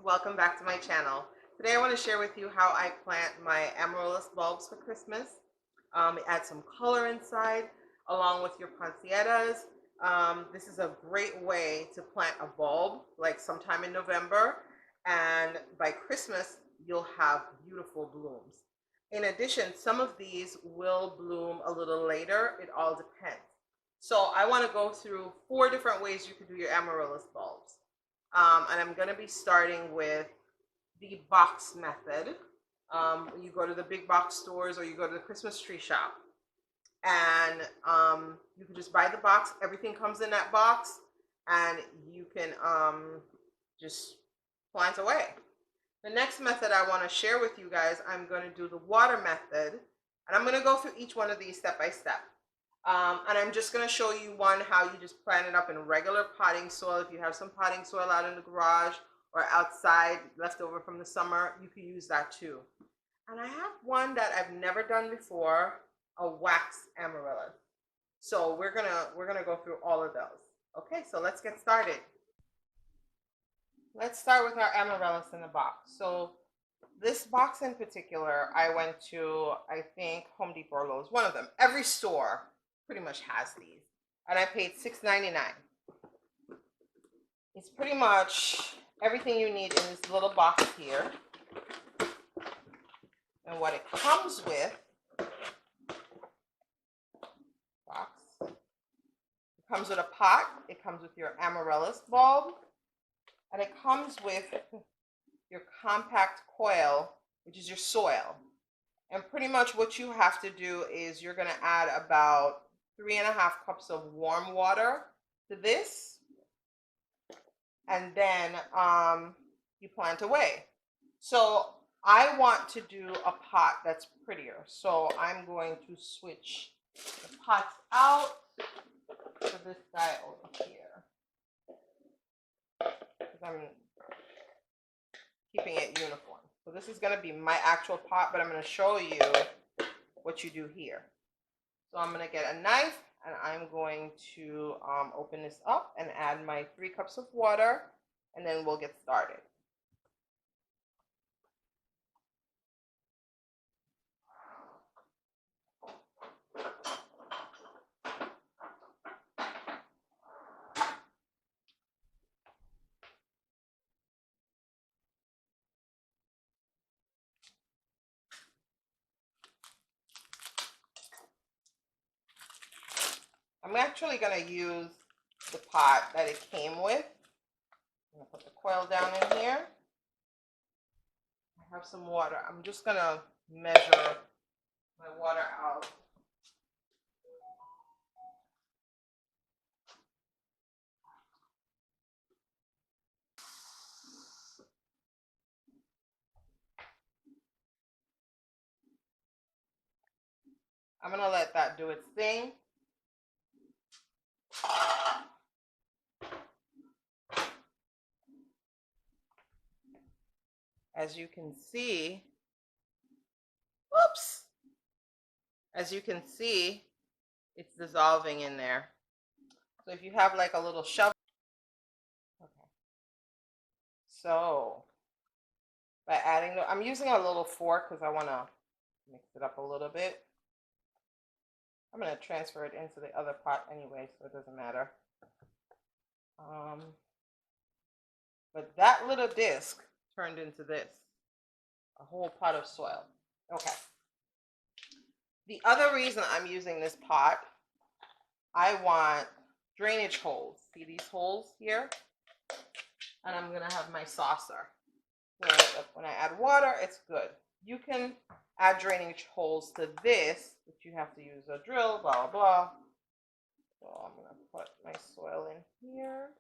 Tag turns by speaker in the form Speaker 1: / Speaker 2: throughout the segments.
Speaker 1: welcome back to my channel. Today I want to share with you how I plant my amaryllis bulbs for Christmas. Add some color inside along with your poinsettias. This is a great way to plant a bulb like sometime in November, and by Christmas you'll have beautiful blooms. In addition, some of these will bloom a little later. It all depends. So I want to go through 4 different ways you can do your amaryllis bulbs. And I'm going to be starting with the box method. You go to the big box stores or you go to the Christmas tree shop, and you can just buy the box. Everything comes in that box, and you can just plant away. The next method I want to share with you guys, I'm going to do the water method, and I'm going to go through each one of these step by step. And I'm just going to show you one how you just plant it up in regular potting soil. If you have some potting soil out in the garage or outside left over from the summer, you can use that too. And I have one that I've never done before, a wax amaryllis. So we're gonna go through all of those. Okay, so let's get started. Let's start with our amaryllis in the box. So this box in particular, I went to, I think, Home Depot or Lowe's, one of them. Every store pretty much has these, and I paid $6.99. It's pretty much everything you need in this little box here. And what it comes with, it comes with a pot, it comes with your amaryllis bulb, and it comes with your compact coil, which is your soil. And pretty much what you have to do is you're going to add about 3.5 cups of warm water to this, and then you plant away. So I want to do a pot that's prettier, so I'm going to switch the pots out to this guy over here, because I'm keeping it uniform. So this is going to be my actual pot, but I'm going to show you what you do here. So I'm going to get a knife, and I'm going to open this up and add my 3 cups of water, and then we'll get started. I'm actually going to use the pot that it came with. I'm going to put the coil down in here. I have some water. I'm just going to measure my water out. I'm going to let that do its thing. As you can see, as you can see, it's dissolving in there. So if you have like a little shovel, okay. So by adding, I'm using a little fork because I want to mix it up a little bit. I'm going to transfer it into the other pot anyway, so it doesn't matter. But that little disc turned into this, a whole pot of soil. Okay. The other reason I'm using this pot, I want drainage holes. See these holes here? And I'm going to have my saucer. When I add water, it's good. You can add drainage holes to this, but you have to use a drill, blah, blah, blah. So I'm going to put my soil in here.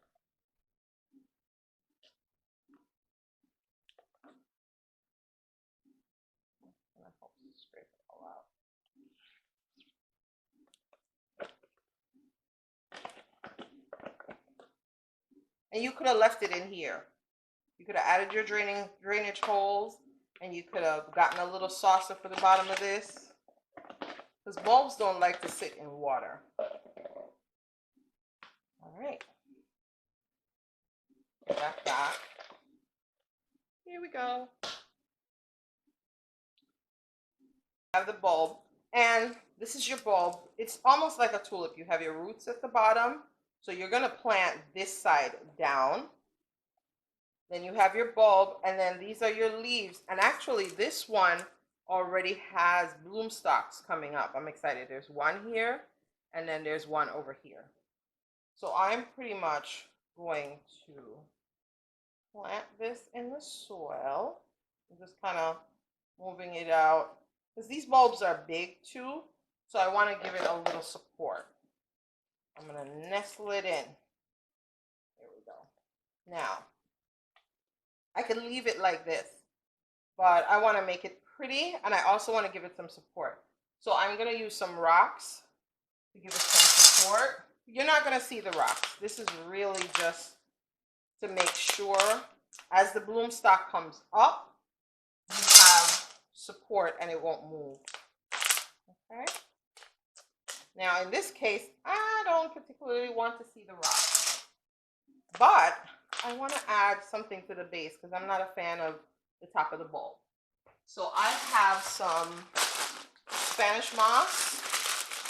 Speaker 1: I'm going to help scrape it all out. And you could have left it in here. You could have added your drainage holes, and you could have gotten a little saucer for the bottom of this, because bulbs don't like to sit in water. All right. Get that back. go. Have the bulb, and this is your bulb. It's almost like a tulip. You have your roots at the bottom, so you're going to plant this side down. Then you have your bulb, and then these are your leaves. And actually, this one already has bloom stalks coming up. I'm excited. There's one here, and then there's one over here. So I'm pretty much going to plant this in the soil. I'm just kind of moving it out, because these bulbs are big too, so I want to give it a little support. I'm going to nestle it in. There we go. Now, I could leave it like this, but I want to make it pretty, and I also want to give it some support. So I'm going to use some rocks to give it some support. You're not going to see the rocks. This is really just to make sure as the bloom stalk comes up, you have support and it won't move. Okay. Now in this case, I don't particularly want to see the rocks, but I want to add something to the base because I'm not a fan of the top of the bulb. So I have some Spanish moss.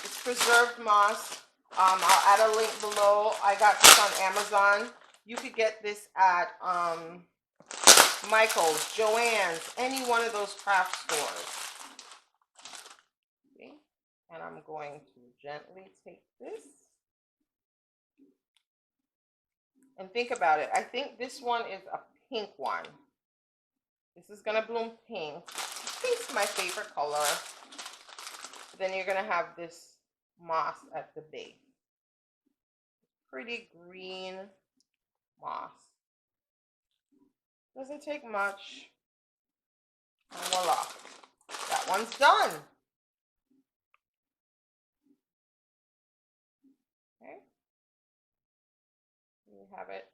Speaker 1: It's preserved moss. I'll add a link below. I got this on Amazon. You could get this at Michael's, Joann's, any one of those craft stores. Okay. And I'm going to gently take this. And think about it. I think this one is a pink one. This is going to bloom pink. Pink's my favorite color. Then you're going to have this moss at the base. Pretty green moss. Doesn't take much. And voila. That one's done. Okay. You have it.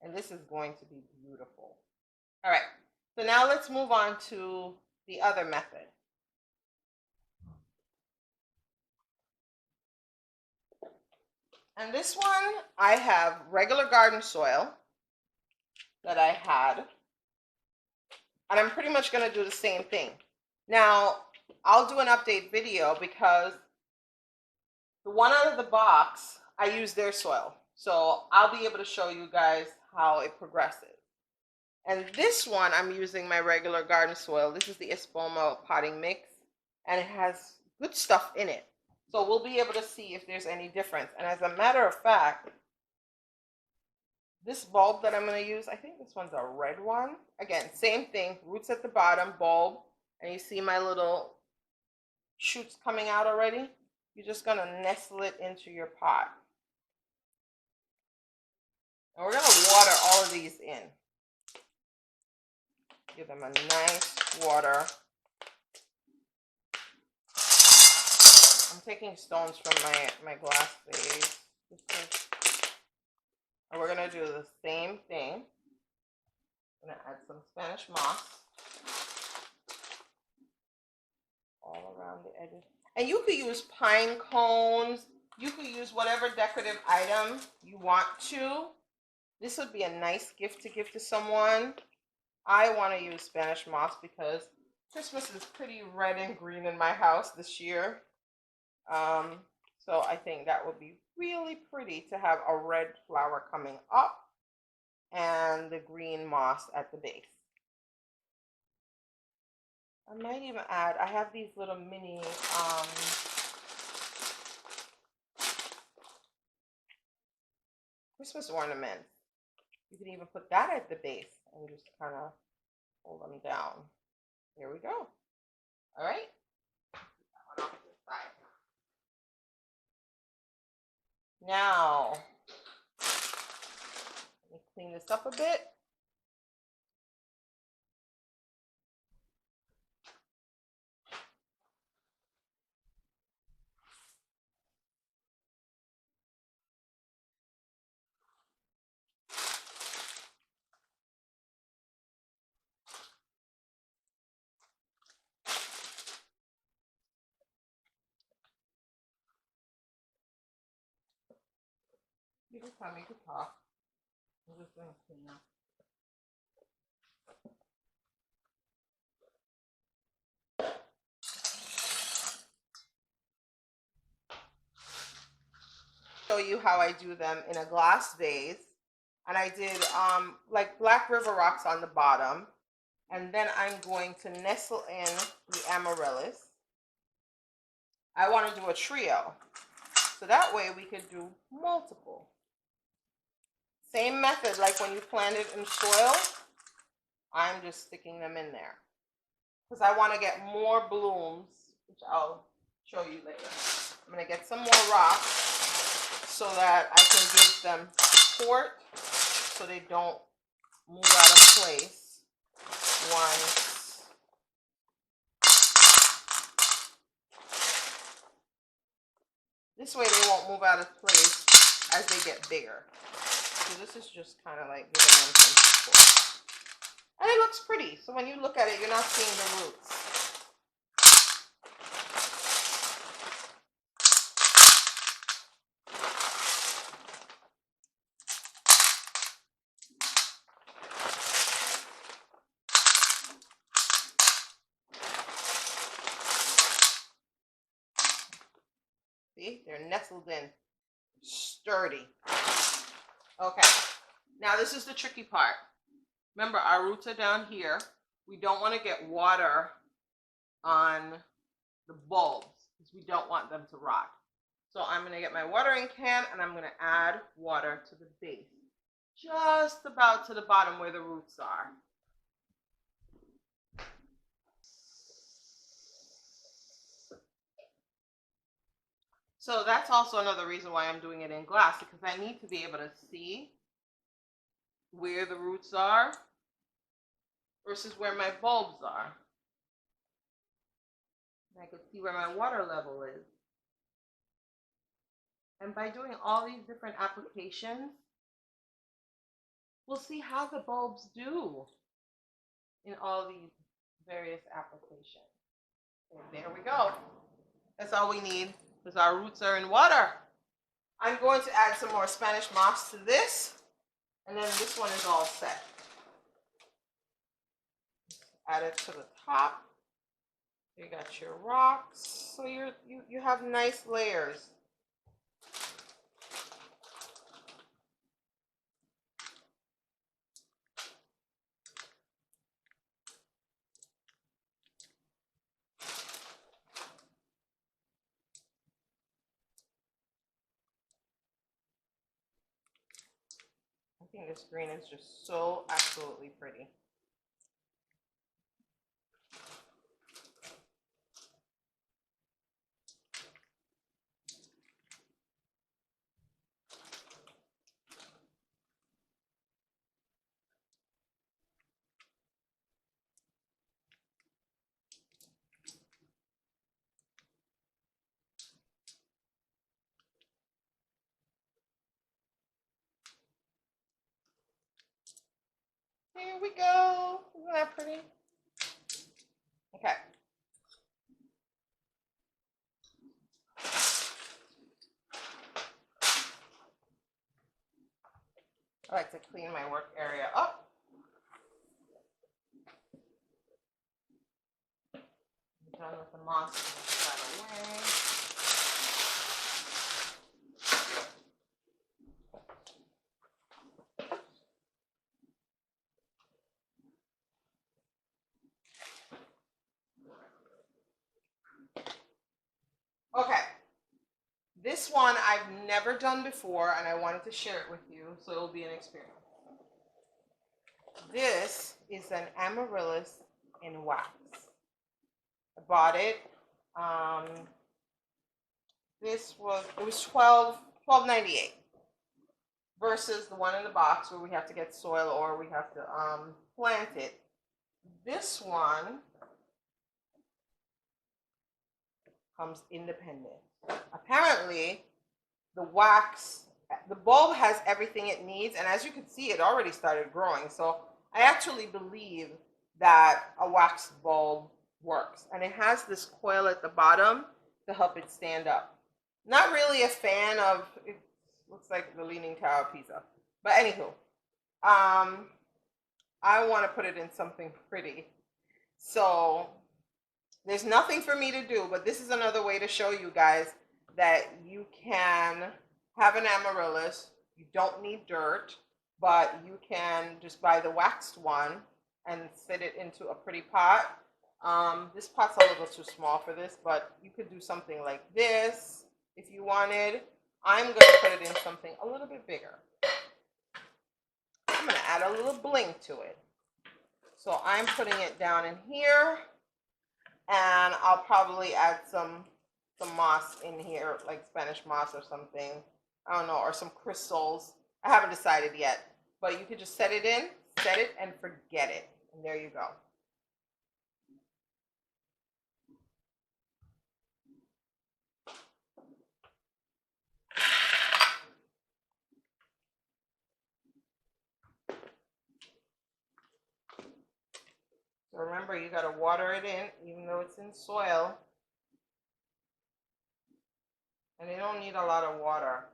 Speaker 1: And this is going to be beautiful. All right. So now let's move on to the other method. And this one, I have regular garden soil that I had. And I'm pretty much going to do the same thing. Now, I'll do an update video because the one out of the box, I use their soil. So I'll be able to show you guys how it progresses. And this one, I'm using my regular garden soil. This is the Espoma potting mix. And it has good stuff in it. So we'll be able to see if there's any difference. And as a matter of fact, this bulb that I'm going to use, I think this one's a red one. Again, same thing, roots at the bottom, bulb. And you see my little shoots coming out already? You're just going to nestle it into your pot. And we're going to water all of these in. Give them a nice water. I'm taking stones from my glass vase. And we're going to do the same thing. I'm going to add some Spanish moss all around the edges. And you could use pine cones. You could use whatever decorative item you want to. This would be a nice gift to give to someone. I want to use Spanish moss because Christmas is pretty red and green in my house this year. So I think that would be really pretty to have a red flower coming up and the green moss at the base. I might even add, I have these little mini Christmas ornaments. You can even put that at the base and just kind of hold them down. There we go. All right. That one off to the side. Now, let me clean this up a bit. You can come, you can talk. I'm just going to clean up. Show you how I do them in a glass vase, and I did like Black River rocks on the bottom, and then I'm going to nestle in the amaryllis. I want to do a trio, so that way we could do multiple. Same method like when you plant it in soil. I'm just sticking them in there because I want to get more blooms, which I'll show you later. I'm going to get some more rocks so that I can give them support so they don't move out of place once this way they won't move out of place as they get bigger. So this is just kind of like giving them some support. And it looks pretty, so when you look at it, you're not seeing the roots. See, they're nestled in, sturdy. Okay, now this is the tricky part. Remember, our roots are down here. We don't want to get water on the bulbs because we don't want them to rot. So I'm going to get my watering can and I'm going to add water to the base, just about to the bottom where the roots are. So that's also another reason why I'm doing it in glass, because I need to be able to see where the roots are versus where my bulbs are. And I can see where my water level is. And by doing all these different applications, we'll see how the bulbs do in all these various applications. And there we go. That's all we need, because our roots are in water. I'm going to add some more Spanish moss to this, and then this one is all set. Add it to the top. You got your rocks, so you have nice layers. I think this green is just so absolutely pretty. Here we go. Isn't that pretty? Okay. I like to clean my work area up. I'm done with the moss, move that away. Okay, this one I've never done before, and I wanted to share it with you, so it'll be an experience. This is an amaryllis in wax. I bought it. It was $12.98 versus the one in the box where we have to get soil or we have to plant it. This one comes independent. Apparently, the bulb has everything it needs, and as you can see, it already started growing. So I actually believe that a wax bulb works, and it has this coil at the bottom to help it stand up. Not really a fan of, it looks like the Leaning Tower of Pisa, but anywho, I want to put it in something pretty. So there's nothing for me to do, but this is another way to show you guys that you can have an amaryllis. You don't need dirt, but you can just buy the waxed one and set it into a pretty pot. This pot's a little too small for this, but you could do something like this if you wanted. I'm going to put it in something a little bit bigger. I'm going to add a little bling to it. So I'm putting it down in here, and I'll probably add some moss in here, like Spanish moss or something. I don't know, or some crystals. I haven't decided yet, but you could just set it in, set it, and forget it. And there you go. So remember, you got to water it in, even though it's in soil. And they don't need a lot of water.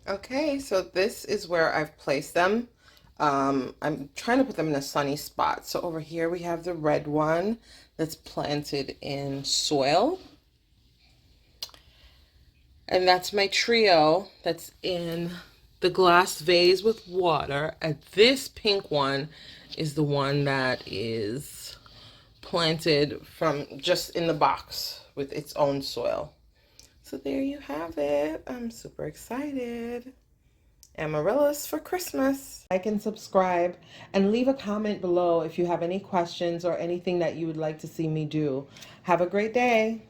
Speaker 1: Okay, so this is where I've placed them. I'm trying to put them in a sunny spot. So over here we have the red one that's planted in soil. And that's my trio that's in the glass vase with water. And this pink one is the one that is planted from just in the box with its own soil. So there you have it. I'm super excited. Amaryllis for Christmas. Like and subscribe and leave a comment below if you have any questions or anything that you would like to see me do. Have a great day.